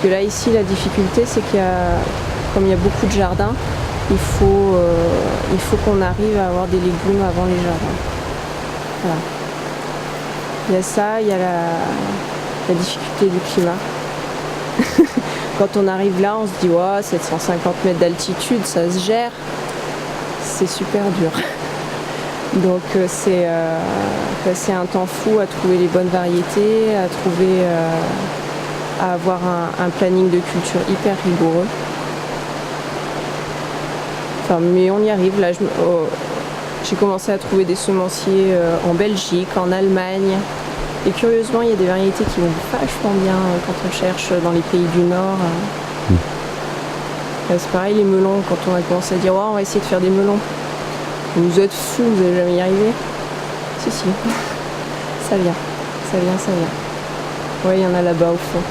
que là, ici, la difficulté, c'est comme il y a beaucoup de jardins, il faut qu'on arrive à avoir des légumes avant les jardins. Voilà. Il y a ça, il y a la difficulté du climat. Quand on arrive là, on se dit ouais, 750 mètres d'altitude, ça se gère. C'est super dur. Donc c'est un temps fou à trouver les bonnes variétés, à avoir un planning de culture hyper rigoureux. Enfin, mais on y arrive. Là, j'ai commencé à trouver des semenciers en Belgique, en Allemagne. Et curieusement, il y a des variétés qui vont vachement bien quand on cherche dans les pays du Nord. C'est pareil, les melons, quand on a commencé à dire oh, on va essayer de faire des melons. Vous êtes fous, vous n'allez jamais y arriver. Si, ça vient. Ouais, il y en a là-bas au fond.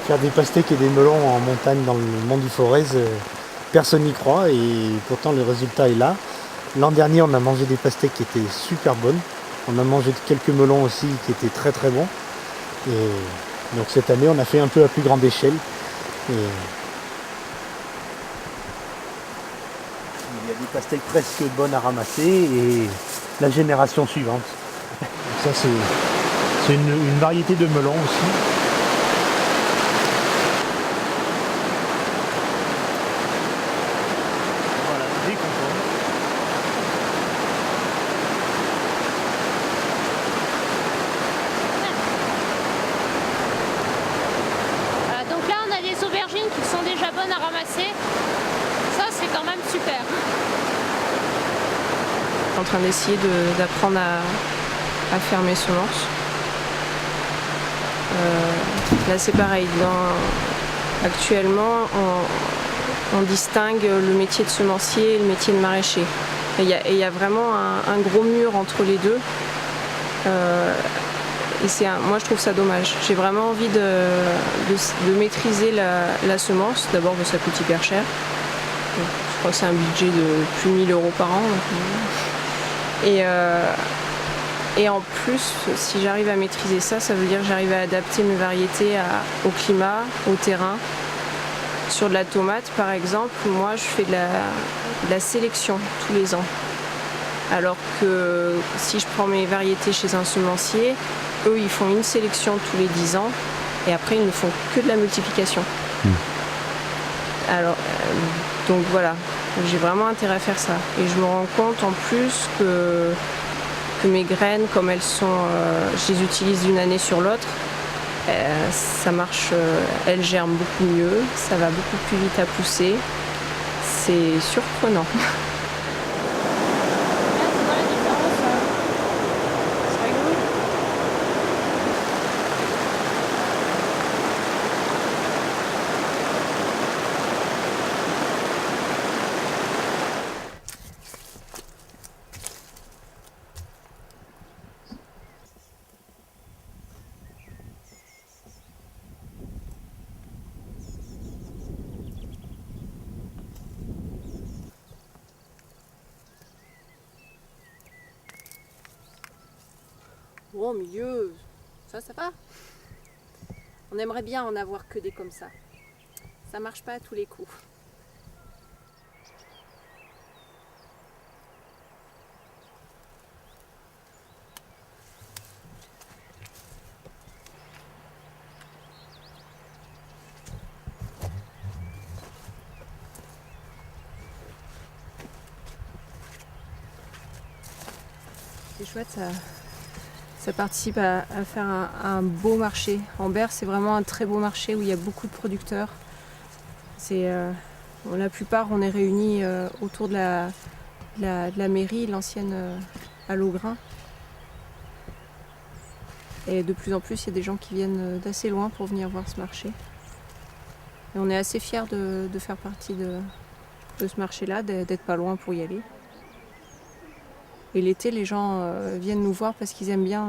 Faire des pastèques et des melons en montagne dans le mont du Forez, personne n'y croit et pourtant le résultat est là. L'an dernier, on a mangé des pastèques qui étaient super bonnes. On a mangé quelques melons aussi qui étaient très très bons. Et donc cette année, on a fait un peu à plus grande échelle. Et il y a des pastèques presque bonnes à ramasser et la génération suivante. Donc ça c'est une variété de melons aussi. Voilà, des concombres. Voilà, donc là on a des aubergines qui sont déjà bonnes à ramasser. Ça c'est quand même super. En train d'essayer d'apprendre à faire mes semences. Là c'est pareil, actuellement on distingue le métier de semencier et le métier de maraîcher. Et il y a vraiment un gros mur entre les deux. Et moi je trouve ça dommage. J'ai vraiment envie de maîtriser la semence. D'abord ça coûte hyper cher. Je crois que c'est un budget de plus de 1000 € par an. Et en plus, si j'arrive à maîtriser ça, ça veut dire que j'arrive à adapter mes variétés au climat, au terrain. Sur de la tomate, par exemple, moi je fais de la sélection tous les ans. Alors que si je prends mes variétés chez un semencier, eux ils font une sélection tous les 10 ans et après ils ne font que de la multiplication. Alors, donc voilà, j'ai vraiment intérêt à faire ça. Et je me rends compte en plus que mes graines, comme elles sont, je les utilise d'une année sur l'autre, ça marche, elles germent beaucoup mieux, ça va beaucoup plus vite à pousser. C'est surprenant. Bon, au milieu, ça va. On aimerait bien en avoir que des comme ça. Ça marche pas à tous les coups. C'est chouette, ça participe à faire un beau marché. Ambert, c'est vraiment un très beau marché où il y a beaucoup de producteurs. La plupart, on est réunis autour de la mairie, l'ancienne à Laugrain. Et de plus en plus, il y a des gens qui viennent d'assez loin pour venir voir ce marché. Et on est assez fiers de faire partie de ce marché-là, d'être pas loin pour y aller. Et l'été, les gens viennent nous voir parce qu'ils aiment bien.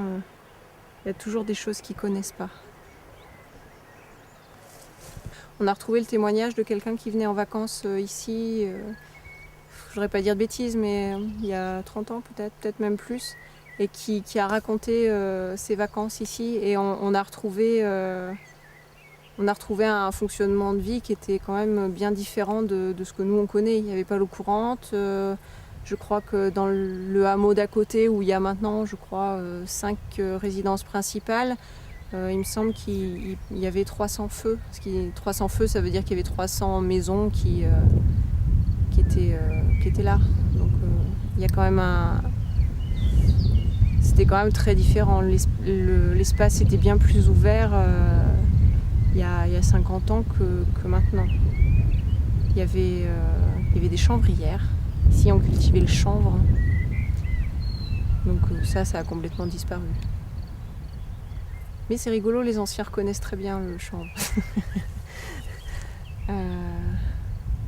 Il y a toujours des choses qu'ils ne connaissent pas. On a retrouvé le témoignage de quelqu'un qui venait en vacances ici. Je ne voudrais pas dire de bêtises, mais il y a 30 ans peut-être même plus. Et qui a raconté ses vacances ici. Et on a retrouvé on a retrouvé un fonctionnement de vie qui était quand même bien différent de ce que nous on connaît. Il n'y avait pas l'eau courante. Je crois que dans le hameau d'à côté où il y a maintenant, je crois, 5 résidences principales, il me semble qu'il y avait 300 feux. 300 feux, ça veut dire qu'il y avait 300 maisons qui étaient là. Donc il y a quand même c'était quand même très différent. L'espace était bien plus ouvert il y a 50 ans que maintenant. Il y avait des chanvrières. Ici, on cultivait le chanvre. Donc ça a complètement disparu. Mais c'est rigolo, les anciens reconnaissent très bien le chanvre.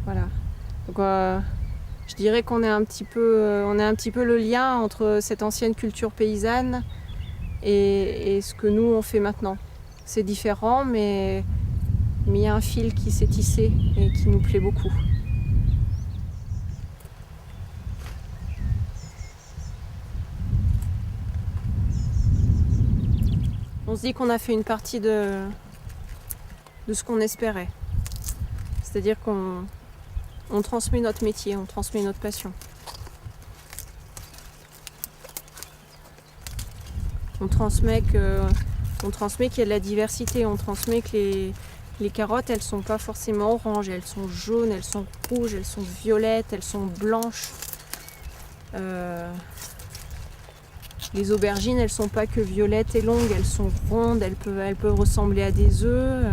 Voilà. Donc, je dirais qu'on est un petit peu le lien entre cette ancienne culture paysanne et ce que nous on fait maintenant. C'est différent, mais il y a un fil qui s'est tissé et qui nous plaît beaucoup. On se dit qu'on a fait une partie de ce qu'on espérait. C'est-à-dire qu'on transmet notre métier, on transmet notre passion. On transmet qu'il y a de la diversité, on transmet que les carottes, elles sont pas forcément oranges, elles sont jaunes, elles sont rouges, elles sont violettes, elles sont blanches. Les aubergines, elles sont pas que violettes et longues, elles sont rondes, elles peuvent ressembler à des œufs.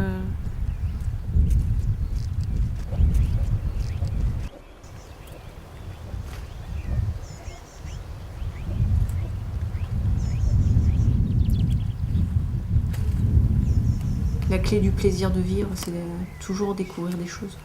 La clé du plaisir de vivre, c'est de toujours découvrir des choses.